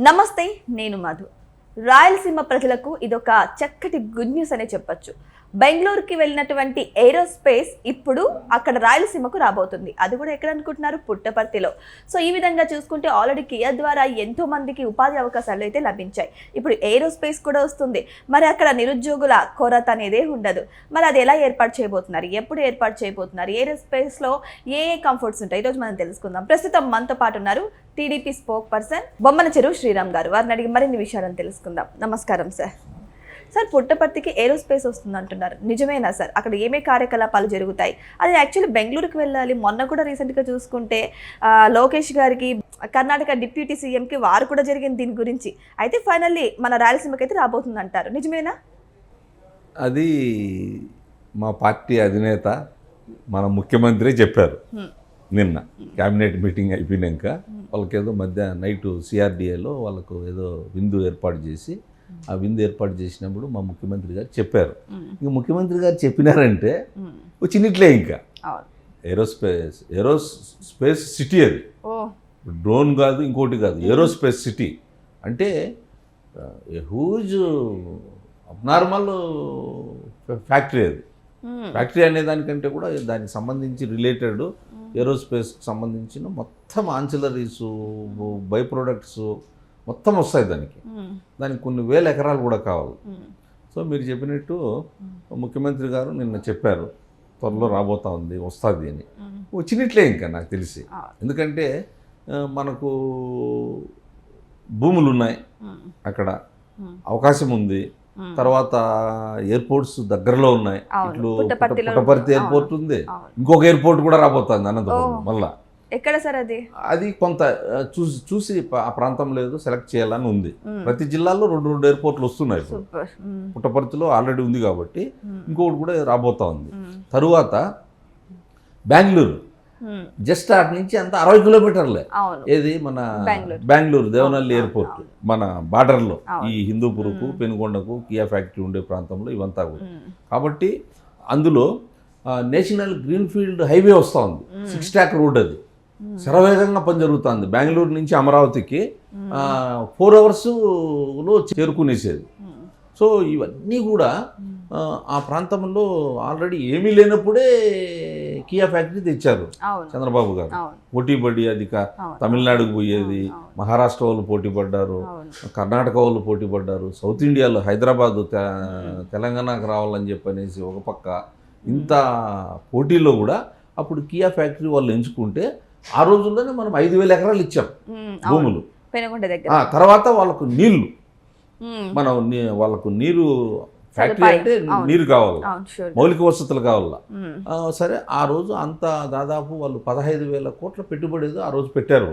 నమస్తే, నేను మధు. రాయలసీమ ప్రజలకు ఇదొక చక్కటి గుడ్ న్యూస్ అనే చెప్పొచ్చు. బెంగళూరుకి వెళ్ళినటువంటి ఏరోస్పేస్ ఇప్పుడు అక్కడ రాయలసీమకు రాబోతుంది. అది కూడా ఎక్కడ అనుకుంటున్నారు? పుట్టపర్తిలో. సో ఈ విధంగా చూసుకుంటే ఆల్రెడీ కియా ద్వారా ఎంతో మందికి ఉపాధి అవకాశాలు అయితే లభించాయి. ఇప్పుడు ఏరోస్పేస్ కూడా వస్తుంది. మరి అక్కడ నిరుద్యోగుల కొరత అనేదే ఉండదు. మరి అది ఎలా ఏర్పాటు చేయబోతున్నారు, ఎప్పుడు ఏర్పాటు చేయబోతున్నారు, ఏరోస్పేస్లో ఏ కంఫర్ట్స్ ఉంటాయి, ఈరోజు మనం తెలుసుకుందాం. ప్రస్తుతం మనతో పాటు ఉన్నారు టీడీపీ స్పోక్ పర్సన్ బొమ్మన చెరువు శ్రీరామ్ గారు. వారిని అడిగి మరిన్ని విషయాలను తెలుసుకుందాం. నమస్కారం సార్. సార్, పుట్టపర్తికి ఏరోస్పేస్ వస్తుంది అంటున్నారు, నిజమేనా సార్? అక్కడ ఏమే కార్యకలాపాలు జరుగుతాయి? అది యాక్చువల్లీ బెంగళూరుకి వెళ్ళాలి. మొన్న కూడా రీసెంట్గా చూసుకుంటే లోకేష్ గారికి, కర్ణాటక డిప్యూటీ సీఎంకి వారు కూడా జరిగింది దీని గురించి. అయితే ఫైనల్లీ మన రాయలసీమకి అయితే రాబోతుంది అంటారు, నిజమేనా? అది మా పార్టీ అధినేత మన ముఖ్యమంత్రి చెప్పారు నిన్న క్యాబినెట్ మీటింగ్ అయిపోయినాక. వాళ్ళకి ఏదో నైట్ సిఆర్డిఏలో వాళ్ళకు ఏదో విందు ఏర్పాటు చేసి, ఆ విందు ఏర్పాటు చేసినప్పుడు మా ముఖ్యమంత్రి గారు చెప్పారు. ఇంక ముఖ్యమంత్రి గారు చెప్పినారంటే వచ్చినట్లే. ఇంకా ఏరోస్పేస్ సిటీ, అది డ్రోన్ కాదు, ఇంకోటి కాదు, ఏరోస్పేస్ సిటీ అంటే హ్యూజ్ అబ్నార్మల్ ఫ్యాక్టరీ. అది ఫ్యాక్టరీ అనే దానికంటే కూడా దానికి సంబంధించి రిలేటెడ్ ఏరోస్పేస్కి సంబంధించిన మొత్తం ఆన్సిలరీస్, బై ప్రొడక్ట్స్ మొత్తం వస్తాయి దానికి కొన్ని వేల ఎకరాలు కూడా కావాలి. సో మీరు చెప్పినట్టు ముఖ్యమంత్రి గారు నిన్న చెప్పారు త్వరలో రాబోతా ఉంది, వస్తుంది అని. వచ్చినట్లే ఇంకా నాకు తెలిసి. ఎందుకంటే మనకు భూములు ఉన్నాయి, అక్కడ అవకాశం ఉంది. తర్వాత ఎయిర్పోర్ట్స్ దగ్గరలో ఉన్నాయి. ఇట్లు పుట్టపర్తి ఎయిర్పోర్ట్ ఉంది, ఇంకొక ఎయిర్పోర్ట్ కూడా రాబోతుంది అనంతపురం. మళ్ళా ఎక్కడ సార్ అది? అది కొంత చూసి ఆ ప్రాంతం లేదు సెలెక్ట్ చేయాలని ఉంది. ప్రతి జిల్లాలో రెండు ఎయిర్పోర్ట్లు వస్తున్నాయి. పుట్టపర్తిలో ఆల్రెడీ ఉంది కాబట్టి ఇంకొకటి కూడా రాబోతా ఉంది. తరువాత బెంగళూరు, జస్ట్ అటు నుంచి అంత 60 కిలోమీటర్లే. ఏది మన బెంగళూరు దేవనహల్లి ఎయిర్పోర్ట్, మన బార్డర్లో ఈ హిందూపురకు, పెనుగొండకు కియా ఫ్యాక్టరీ ఉండే ప్రాంతంలో ఇవంతా కూడా. కాబట్టి అందులో నేషనల్ గ్రీన్ ఫీల్డ్ హైవే వస్తూ ఉంది, 6 ట్రాక్ రోడ్. అది శరవేగంగా పని జరుగుతుంది. బెంగళూరు నుంచి అమరావతికి 4 అవర్స్లో చేరుకునేసేది. సో ఇవన్నీ కూడా ఆ ప్రాంతంలో ఆల్రెడీ ఏమీ లేనప్పుడే కియా ఫ్యాక్టరీ తెచ్చారు చంద్రబాబు గారు. పోటీపడి అది తమిళనాడుకు పోయేది, మహారాష్ట్ర వాళ్ళు పోటీ పడ్డారు, కర్ణాటక వాళ్ళు పోటీ పడ్డారు, సౌత్ ఇండియాలో హైదరాబాదు, తెలంగాణకు రావాలని చెప్పనేసి ఒక పక్క. ఇంత పోటీలో కూడా అప్పుడు కియా ఫ్యాక్టరీ వాళ్ళు ఎంచుకుంటే ఆ రోజుల్లోనే మనం 5,000 ఎకరాలు ఇచ్చాం భూములు. తర్వాత వాళ్ళకు నీళ్లు, మనం వాళ్ళకు నీరు, ఫ్యాక్టరీ అంటే నీరు కావాలి, మౌలిక వసతులు కావాల. సరే, ఆ రోజు అంత దాదాపు వాళ్ళు 15,000 కోట్ల పెట్టుబడి ఆ రోజు పెట్టారు.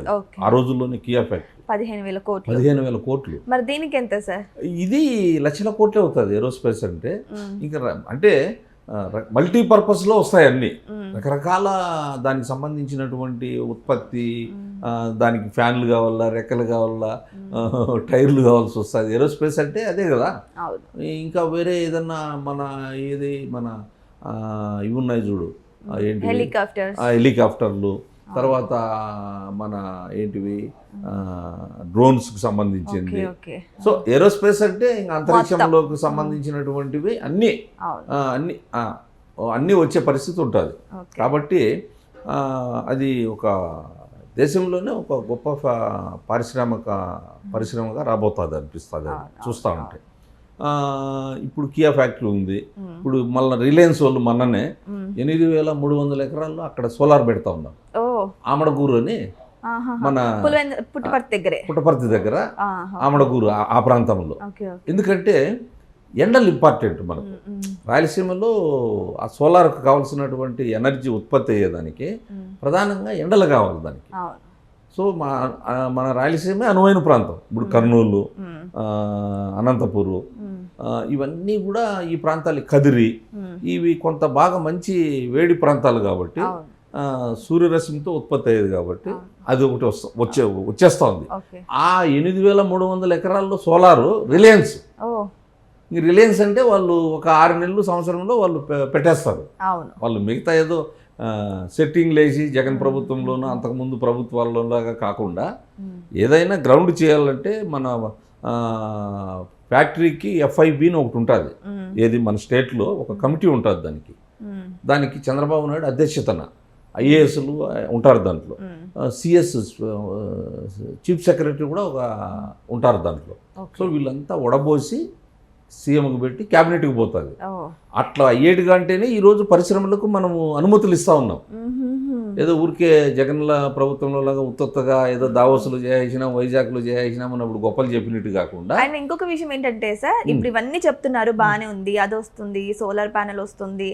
ఆ రోజుల్లోనే కియా ఫ్యాక్టరీ 15,000 కోట్లు. మరి దీనికి ఎంత సార్? ఇది లక్షల కోట్లే అవుతుంది ఏరోస్పేస్ అంటే. ఇంకా అంటే మల్టీపర్పస్లో వస్తాయి అన్నీ, రకరకాల దానికి సంబంధించినటువంటి ఉత్పత్తి. దానికి ఫ్యాన్లు కావాలా, రెక్కలు కావాలా, టైర్లు కావాల్సి వస్తుంది. ఏరోస్పేస్ అంటే అదే కదా. ఇంకా వేరే ఏదన్నా మన ఇవి ఉన్నాయి చూడు, ఏంటి, హెలికాప్టర్లు. తర్వాత మన ఏంటివి డ్రోన్స్కి సంబంధించింది. సో ఏరోస్పేస్ అంటే ఇంకా అంతరిక్షంలోకి సంబంధించినటువంటివి అన్నీ వచ్చే పరిస్థితి ఉంటుంది. కాబట్టి అది ఒక దేశంలోనే ఒక గొప్ప పరిశ్రమగా రాబోతుంది అనిపిస్తుంది చూస్తూ ఉంటే. ఇప్పుడు కియా ఫ్యాక్టరీ ఉంది. ఇప్పుడు మళ్ళీ రిలయన్స్ వాళ్ళు మొన్ననే 8,300 ఎకరాల్లో అక్కడ సోలార్ పెడతా ఉన్నారు. ఆమడగూరు అని మన పుట్టపర్తి దగ్గర ఆమడగూరు ఆ ప్రాంతంలో. ఎందుకంటే ఎండలు ఇంపార్టెంట్ మనకు. రాయలసీమలో ఆ సోలార్కు కావాల్సినటువంటి ఎనర్జీ ఉత్పత్తి అయ్యేదానికి ప్రధానంగా ఎండలు కావాలి దానికి. సో మన రాయలసీమ అనువైన ప్రాంతం. ఇప్పుడు కర్నూలు, అనంతపూరు, ఇవన్నీ కూడా ఈ ప్రాంతాలు, కదిరి, ఇవి కొంత బాగా మంచి వేడి ప్రాంతాలు కాబట్టి సూర్యరశ్మితో ఉత్పత్తి అయ్యేది కాబట్టి అది ఒకటి వచ్చేస్తూ ఉంది. ఆ 8,300 ఎకరాల్లో సోలారు రిలయన్స్. రిలయన్స్ అంటే వాళ్ళు ఒక 6 నెలలు సంవత్సరంలో వాళ్ళు పెట్టేస్తారు. వాళ్ళు మిగతా ఏదో సెట్టింగ్ లేచి జగన్ ప్రభుత్వంలోనూ అంతకుముందు ప్రభుత్వాల్లోలాగా కాకుండా ఏదైనా గ్రౌండ్ చేయాలంటే మన ఫ్యాక్టరీకి FIB అని ఒకటి ఉంటుంది. ఏది మన స్టేట్లో ఒక కమిటీ ఉంటుంది. దానికి చంద్రబాబు నాయుడు అధ్యక్షతన IASలు ఉంటారు దాంట్లో. CS చీఫ్ సెక్రటరీ కూడా ఉంటారు దాంట్లో. సో వీళ్ళంతా వడబోసి సీఎంకి పెట్టి క్యాబినెట్కి పోతుంది. అట్లా అయ్యేటిగా అంటేనే ఈరోజు పరిశ్రమలకు మనము అనుమతులు ఇస్తూ ఉన్నాం. ఏదో ఊరికే జగన్ల ప్రభుత్వంలో లాగా ఉత్తగా ఏదో దావోసులు చేసినా వైజాగ్లో చేసినా మనం ఇప్పుడు గొప్పలు చెప్పినట్టు కాకుండా. అండ్ ఇంకొక విషయం ఏంటంటే సార్, ఇప్పుడు ఇవన్నీ చెప్తున్నారు బాగానే ఉంది, అది వస్తుంది, సోలార్ ప్యానెల్ వస్తుంది,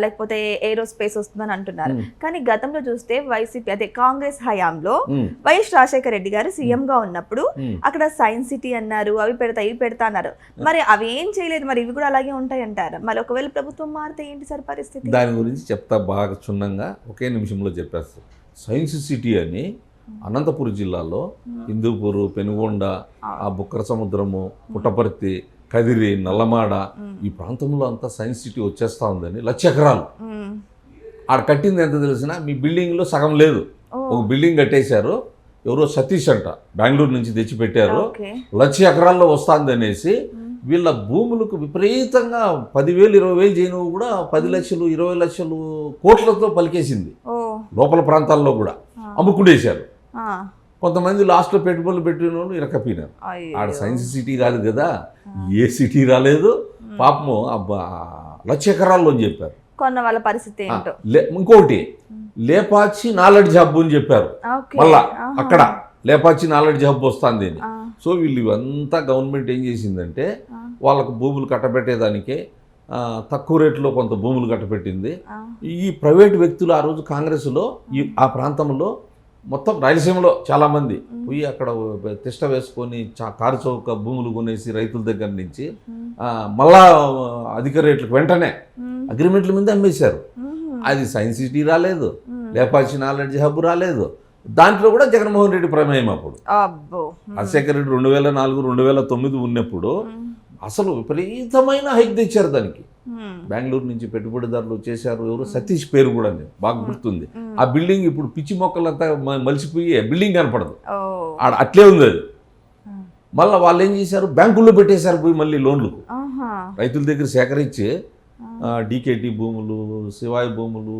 లేకపోతే ఏరోస్పేస్ వస్తుంది అని అంటున్నారు. కానీ గతంలో చూస్తే వైసీపీ అదే కాంగ్రెస్ హయాంలో వైఎస్ రాజశేఖర రెడ్డి గారు సీఎం గా ఉన్నప్పుడు అక్కడ సైన్స్ సిటీ అన్నారు, అవి పెడతా ఇవి పెడతా అన్నారు. మరి అవి ఏం చేయలేదు, మరి ఇవి కూడా అలాగే ఉంటాయి అంటారు. మరి ఒకవేళ ప్రభుత్వం మారితే ఏంటి సార్ పరిస్థితి? దాని గురించి చెప్తా బాగా క్షుణ్ణంగా ఒకే నిమిషంలో చెప్పేస్తాను. సైన్స్ సిటీ అని అనంతపురం జిల్లాలో హిందూపూరు, పెనుగొండ, ఆ బుక్కర సముద్రము, పుట్టపర్తి, కదిరి, నల్లమాడ ఈ ప్రాంతంలో అంతా సైన్స్ సిటీ వచ్చేస్తా ఉందని 1,00,000 ఎకరాలు ఆడ కట్టింది. ఎంత తెలిసినా మీ బిల్డింగ్లో సగం లేదు. ఒక బిల్డింగ్ కట్టేశారు, ఎవరో సతీష్ అంట బెంగళూరు నుంచి తెచ్చి పెట్టారు. 1,00,000 ఎకరాల్లో వస్తుంది అనేసి వీళ్ళ భూములకు విపరీతంగా 10,000 20,000 చేయను కూడా 10 లక్షలు 20 లక్షలు కోట్లతో పలికేసింది. లోపల ప్రాంతాల్లో కూడా అమ్ముకునేశారు. కొంతమంది లాస్ట్లో పెట్టుబడులు పెట్టిన వాళ్ళు ఇరకపోయినారు. ఆడ సైన్స్ సిటీ కాదు కదా, ఏ సిటీ రాలేదు. పాపము 1,00,000 ఎకరాల్లో అని చెప్పారు. కొన్న వాళ్ళ పరిస్థితి ఏంటో. ఇంకోటి లేపాచి నాలెడ్జ్ హబ్ అని చెప్పారు. మళ్ళా అక్కడ లేపాచి నాలెడ్జ్ హబ్ వస్తుంది అని. సో వీళ్ళు ఇవంతా గవర్నమెంట్ ఏం చేసిందంటే వాళ్ళకు భూములు కట్టబెట్టేదానికే తక్కువ రేట్లో కొంత భూములు కట్టబెట్టింది. ఈ ప్రైవేటు వ్యక్తులు ఆ రోజు కాంగ్రెస్లో ఆ ప్రాంతంలో మొత్తం రాయలసీమలో చాలామంది పోయి అక్కడ తిష్ట వేసుకొని కారు చౌక భూములు కొనేసి రైతుల దగ్గర నుంచి మళ్ళా అధిక రేట్లకు వెంటనే అగ్రిమెంట్ల మీద అమ్మేశారు. అది సైన్స్ సిటీ రాలేదు, లేపాచి నాలెడ్జ్ హబ్ రాలేదు. దాంట్లో కూడా జగన్మోహన్ రెడ్డి ప్రమేయం. అప్పుడు రాజశేఖర రెడ్డి 2004 2009 ఉన్నప్పుడు అసలు విపరీతమైన హైక్ తెచ్చారు దానికి. బెంగళూరు నుంచి పెట్టుబడిదారులు చేశారు. ఎవరు సతీష్ పేరు కూడా బాగా గుర్తుంది. ఆ బిల్డింగ్ ఇప్పుడు పిచ్చి మొక్కలంతా మలిసిపోయి బిల్డింగ్ కనపడదు, ఆడ అట్లే ఉంది అది. మళ్ళీ వాళ్ళు ఏం చేశారు, బ్యాంకుల్లో పెట్టేశారు పోయి మళ్ళీ లోన్లు రైతుల దగ్గర సేకరించి. డీకేటీ భూములు, శివాయి భూములు,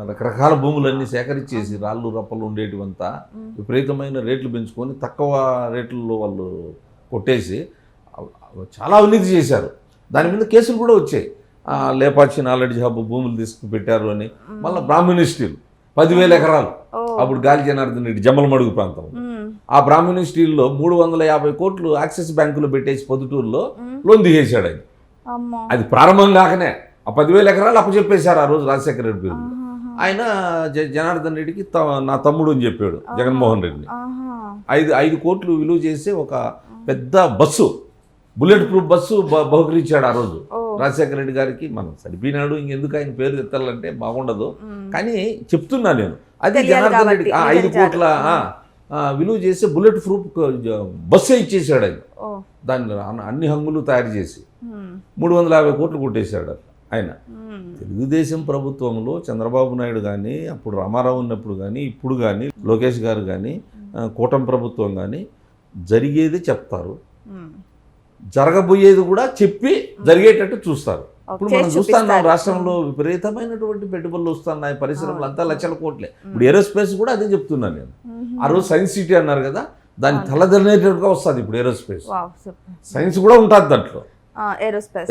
రకరకాల భూములన్నీ సేకరించేసి రాళ్ళు రప్పలు ఉండేటివంతా విపరీతమైన రేట్లు పెంచుకొని తక్కువ రేట్లలో వాళ్ళు కొట్టేసి చాలా అవినీతి చేశారు. దాని మీద కేసులు కూడా వచ్చాయి. లేపాచి నాలెడ్జ్ హబ్ భూములు తీసుకు పెట్టారు అని. మళ్ళీ బ్రాహ్మణి స్టీల్ 10,000 ఎకరాలు అప్పుడు గాలి జనార్దన్ రెడ్డి జమ్మలమడుగు ప్రాంతం. ఆ బ్రాహ్మణి స్టీల్లో 350 కోట్లు యాక్సిస్ బ్యాంకులో పెట్టేసి పొద్దుటూరులో లోన్ తీసేశాడు ఆయన. అది ప్రారంభం కాకనే ఆ 10,000 ఎకరాలు అప్పచెప్పేశారు ఆ రోజు రాజశేఖర రెడ్డి పేరు. ఆయన జనార్దన్ రెడ్డికి నా తమ్ముడు అని చెప్పాడు జగన్మోహన్ రెడ్డిని. 5 కోట్లు విలువ చేసి ఒక పెద్ద బస్సు, బుల్లెట్ ప్రూఫ్ బస్సు బహుకరించాడు ఆ రోజు రాజశేఖర రెడ్డి గారికి. మనం సరిపోయినాడు, ఇంకెందుకు ఆయన పేరు ఎత్తాలంటే బాగుండదు. కానీ చెప్తున్నా నేను, అది జనార్దన్ రెడ్డి 5 కోట్ల విలువ చేసి బుల్లెట్ ప్రూఫ్ బస్సే ఇచ్చేసాడు ఆయన. దాన్ని అన్ని హంగులు తయారు చేసి 350 కోట్లు కొట్టేశాడు ఆయన. తెలుగుదేశం ప్రభుత్వంలో చంద్రబాబు నాయుడు కానీ, అప్పుడు రామారావు ఉన్నప్పుడు కానీ, ఇప్పుడు కానీ లోకేష్ గారు కానీ, కూటమి ప్రభుత్వం కానీ జరిగేది చెప్తారు, జరగబోయేది కూడా చెప్పి జరిగేటట్టు చూస్తారు. ఇప్పుడు మనం చూస్తున్నాం రాష్ట్రంలో విపరీతమైనటువంటి పెట్టుబడులు వస్తున్నాయి, పరిశ్రమలు అంతా 1,00,000 కోట్లే. ఇప్పుడు ఏరోస్పేస్ కూడా అదే చెప్తున్నాను నేను. ఆ రోజు సైన్స్ సిటీ అన్నారు కదా, దాన్ని తలదనేటట్టుగా వస్తుంది ఇప్పుడు ఏరోస్పేస్. సైన్స్ కూడా ఉంటుంది దాంట్లో,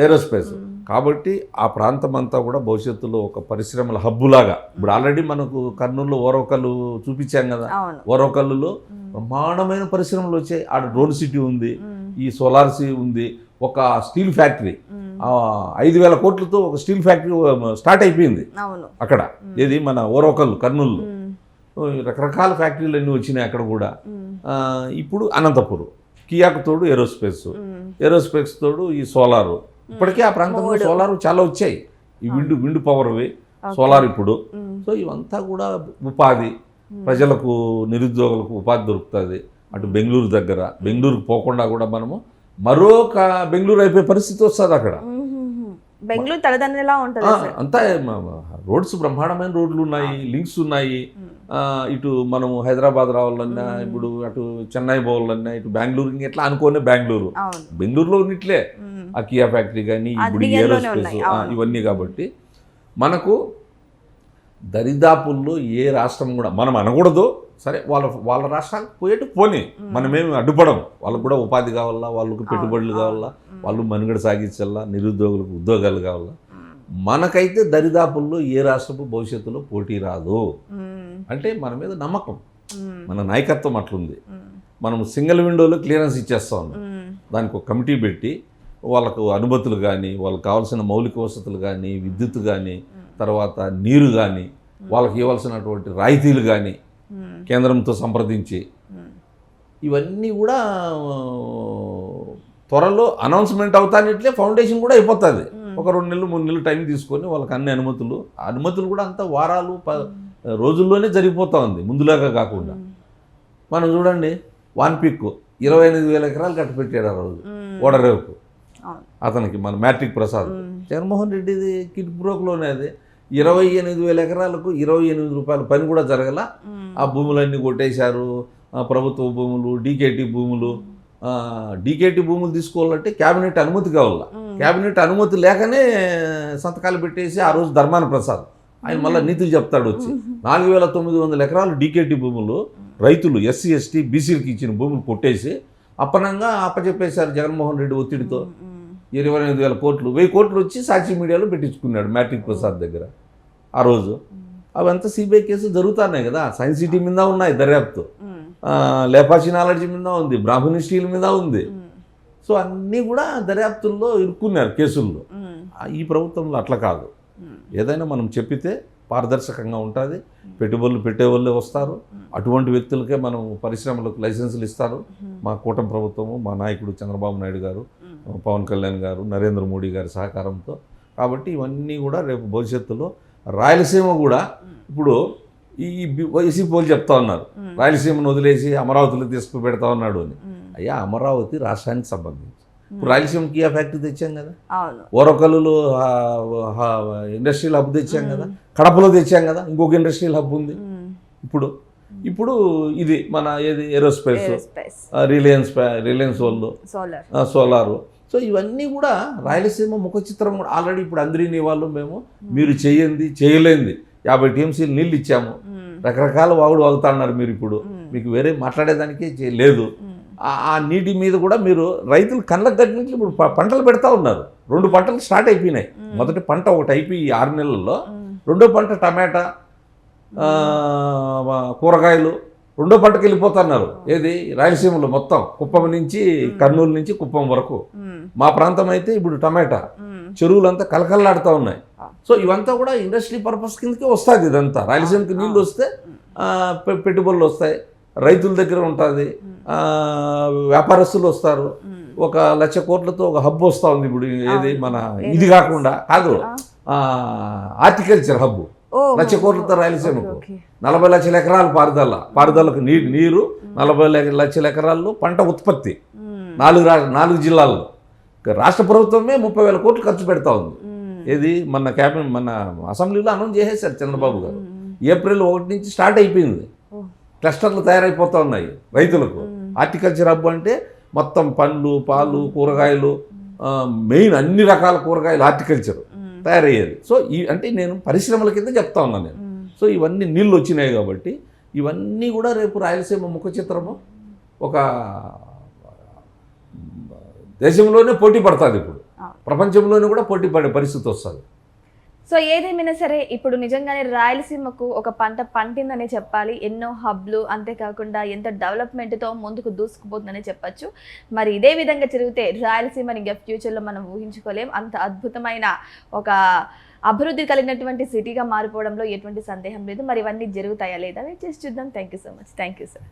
ఏరోస్పేస్. కాబట్టి ఆ ప్రాంతం అంతా కూడా భవిష్యత్తులో ఒక పరిశ్రమల హబ్బు లాగా. ఇప్పుడు ఆల్రెడీ మనకు కర్నూలులో ఓరవకల్లు చూపించాం కదా, ఓరవకల్లులో బ్రహ్మాండమైన పరిశ్రమలు వచ్చాయి. ఆడ డ్రోన్ సిటీ ఉంది, ఈ సోలార్ ఉంది, ఒక స్టీల్ ఫ్యాక్టరీ 5,000 కోట్లతో ఒక స్టీల్ ఫ్యాక్టరీ స్టార్ట్ అయిపోయింది అక్కడ. ఏది మన ఓరవకల్లు కర్నూలులో రకరకాల ఫ్యాక్టరీలు అన్నీ వచ్చినాయి అక్కడ కూడా. ఇప్పుడు అనంతపురం, కియాకు తోడు ఏరోస్పేస్ తోడు ఈ సోలారు. ఇప్పటికే ఆ ప్రాంతంలో సోలారు చాలా వచ్చాయి. ఈ విండ్ పవర్వి సోలార్ ఇప్పుడు. సో ఇవంతా కూడా ఉపాధి, ప్రజలకు నిరుద్యోగులకు ఉపాధి దొరుకుతుంది. అటు బెంగళూరు దగ్గర, బెంగళూరుకు పోకుండా కూడా మనము మరొక బెంగళూరు అయిపోయే పరిస్థితి వస్తుంది అక్కడ. బెంగళూరు తలదన్నలా ఉంటుంది అంతా రోడ్స్ బ్రహ్మాండమైన రోడ్లు ఉన్నాయి, లింక్స్ ఉన్నాయి. ఇటు మనం హైదరాబాద్ రావాలన్నా, ఇప్పుడు అటు చెన్నై పోవాలన్నా, ఇటు బెంగళూరు ఇట్లా అనుకోనే బెంగళూరులో ఉన్నట్లే ఆ కియా ఫ్యాక్టరీ కానీ ఇప్పుడు ఏరోస్పేస్ ఇవన్నీ. కాబట్టి మనకు దరిదాపుల్లో ఏ రాష్ట్రం కూడా మనం అనకూడదు, సరే వాళ్ళ రాష్ట్రాలకు పోయేట్టు పోనీ, మనమేమి అడ్డుపడం. వాళ్ళకు కూడా ఉపాధి కావాలా, వాళ్ళకు పెట్టుబడులు కావాలా, వాళ్ళు మనుగడ సాగించాలా, నిరుద్యోగులకు ఉద్యోగాలు కావాలా. మనకైతే దరిదాపుల్లో ఏ రాష్ట్రపు భవిష్యత్తులో పోటీ రాదు అంటే మన మీద నమ్మకం, మన నాయకత్వం అట్లుంది. మనం సింగిల్ విండోలో క్లియరెన్స్ ఇచ్చేస్తా ఉన్నాం. దానికి ఒక కమిటీ పెట్టి వాళ్ళకు అనుమతులు కానీ, వాళ్ళకి కావాల్సిన మౌలిక వసతులు కానీ, విద్యుత్ కానీ, తర్వాత నీరు కానీ, వాళ్ళకి ఇవ్వాల్సినటువంటి రాయితీలు కానీ కేంద్రంతో సంప్రదించి ఇవన్నీ కూడా త్వరలో అనౌన్స్మెంట్ అవుతానిట్లే ఫౌండేషన్ కూడా అయిపోతుంది. ఒక 2 నెలలు 3 నెలలు టైం తీసుకొని వాళ్ళకి అన్ని అనుమతులు కూడా అంతా వారాలు రోజుల్లోనే జరిగిపోతూ ఉంది, ముందులాగా కాకుండా. మనం చూడండి, వాన్పిక్ 25,000 ఎకరాలు కట్టిపెట్టాడు ఆ రోజు ఓడరేవుకు. అతనికి మన మ్యాట్రిక్ ప్రసాద్ జగన్మోహన్ రెడ్డిది కిడ్ బ్రోక్లోనే అది 28,000 ఎకరాలకు 28 రూపాయల పని కూడా జరగల. ఆ భూములన్నీ కొట్టేశారు. ప్రభుత్వ భూములు, డీకేటీ భూములు. డీకేటీ భూములు తీసుకోవాలంటే క్యాబినెట్ అనుమతి కావాలా. క్యాబినెట్ అనుమతి లేకనే సంతకాలు పెట్టేసి ఆ రోజు ధర్మాన ప్రసాద్ ఆయన మళ్ళీ నీతులు చెప్తాడు వచ్చి 4,900 ఎకరాలు డీకేటీ భూములు రైతులు ఎస్సీ ఎస్టీ బీసీలకి ఇచ్చిన భూములు కొట్టేసి అప్పనంగా అప్పచెప్పేశారు జగన్మోహన్ రెడ్డి ఒత్తిడితో. 28,000 కోట్లు 1,000 కోట్లు వచ్చి సాక్షి మీడియాలో పెట్టించుకున్నాడు మ్యాట్రిక్ ప్రసాద్ దగ్గర ఆ రోజు. అవంతా సిబిఐ కేసులు జరుగుతున్నాయి కదా, సైన్స్ సిటీ మీద ఉన్నాయి దర్యాప్తు, లేపాచి నాలెడ్జీ మీద ఉంది, బ్రాహ్మణి స్టీల్ మీద ఉంది. సో అన్నీ కూడా దర్యాప్తుల్లో ఇరుక్కున్నారు కేసుల్లో. ఈ ప్రభుత్వంలో అట్లా కాదు. ఏదైనా మనం చెప్పితే పారదర్శకంగా ఉంటుంది, పెట్టుబడులు పెట్టేవాళ్ళే వస్తారు. అటువంటి వ్యక్తులకే మనం పరిశ్రమలకు లైసెన్సులు ఇస్తారు మా కూటమి ప్రభుత్వము, మా నాయకుడు చంద్రబాబు నాయుడు గారు, పవన్ కళ్యాణ్ గారు, నరేంద్ర మోడీ గారి సహకారంతో. కాబట్టి ఇవన్నీ కూడా రేపు భవిష్యత్తులో రాయలసీమ కూడా ఇప్పుడు ఈ వైసీపీ వాళ్ళు చెప్తా ఉన్నారు రాయలసీమను వదిలేసి అమరావతిలో తీసుకుపెడతా ఉన్నాడు అని. అయ్యా, అమరావతి రాష్ట్రానికి సంబంధించి. ఇప్పుడు రాయలసీమ కియా ఫ్యాక్టరీ తెచ్చాం కదా, ఓరకల్లులో ఇండస్ట్రియల్ హబ్ తెచ్చాం కదా, కడపలో తెచ్చాం కదా, ఇంకొక ఇండస్ట్రియల్ హబ్ ఉంది. ఇప్పుడు ఇది మన ఏది ఏరోస్పేస్, రిలయన్స్ వాళ్ళు సోలారు. సో ఇవన్నీ కూడా రాయలసీమ ముఖ చిత్రం. ఆల్రెడీ ఇప్పుడు అందరినీ వాళ్ళు మీరు చేయండి చేయలేంది 50 టీఎంసీలు నీళ్ళు ఇచ్చాము, రకరకాల వాగుడు వాగుతున్నారు మీరు. ఇప్పుడు మీకు వేరే మాట్లాడేదానికే లేదు. ఆ నీటి మీద కూడా మీరు రైతులు కళ్ళకు కట్టినట్లు ఇప్పుడు పంటలు పెడతా ఉన్నారు. 2 పంటలు స్టార్ట్ అయిపోయినాయి. మొదటి పంట ఒకటి అయిపోయి 6 నెలల్లో, రెండో పంట టమాటా, కూరగాయలు, రెండో పంటకు వెళ్ళిపోతున్నారు. ఏది రాయలసీమలో మొత్తం కుప్పం నుంచి కర్నూలు నుంచి కుప్పం వరకు. మా ప్రాంతం అయితే ఇప్పుడు టమాటా చెరువులంతా కలకల్లాడుతూ ఉన్నాయి. సో ఇవంతా కూడా ఇండస్ట్రీ పర్పస్ కిందకే వస్తుంది. ఇదంతా రాయలసీమకి నీళ్ళు వస్తే పెట్టుబడులు వస్తాయి, రైతుల దగ్గర ఉంటుంది, వ్యాపారస్తులు వస్తారు. 1,00,000 కోట్లతో ఒక హబ్ వస్తూ ఉంది ఇప్పుడు. ఏది మన ఇది కాకుండా కాదు, హార్టికల్చర్ హబ్ 1,00,000 కోట్లతో రాయలసీమకు 40 లక్షల ఎకరాలు పారుదలకు నీరు, 40 లక్షల ఎకరాల్లో పంట ఉత్పత్తి 4 జిల్లాల్లో. రాష్ట్ర ప్రభుత్వమే 30,000 కోట్లు ఖర్చు పెడతా ఉంది. ఏది మన అసెంబ్లీలో అనౌన్స్ చేసేసారు చంద్రబాబు గారు. ఏప్రిల్ 1 నుంచి స్టార్ట్ అయిపోయింది. క్లస్టర్లు తయారైపోతూ ఉన్నాయి రైతులకు. హార్టికల్చర్ హబ్ అంటే మొత్తం పండ్లు, పాలు, కూరగాయలు, మెయిన్ అన్ని రకాల కూరగాయలు హార్టికల్చర్ తయారయ్యేది. సో అంటే నేను పరిశ్రమల కింద చెప్తా ఉన్నాను నేను. సో ఇవన్నీ నీళ్ళు వచ్చినాయి కాబట్టి ఇవన్నీ కూడా రేపు రాయలసీమ ముఖ చిత్రము ఒక దేశంలోనే పోటీ పడుతుంది. ఇప్పుడు ప్రపంచంలోనే కూడా పోటీ పడే పరిస్థితి వస్తుంది. సో ఏదేమైనా సరే ఇప్పుడు నిజంగానే రాయలసీమకు ఒక పంట పండిందనే చెప్పాలి. ఎన్నో హబ్లు, అంతేకాకుండా ఎంత డెవలప్మెంట్తో ముందుకు దూసుకుపోతుందనే చెప్పచ్చు. మరి ఇదే విధంగా జరిగితే రాయలసీమని ఇంకా ఫ్యూచర్లో మనం ఊహించుకోలేం. అంత అద్భుతమైన ఒక అభివృద్ధి కలిగినటువంటి సిటీగా మారిపోవడంలో ఎటువంటి సందేహం లేదు. మరి ఇవన్నీ జరుగుతాయా లేదా చేసి చూద్దాం. Thank you so much. Thank you sir.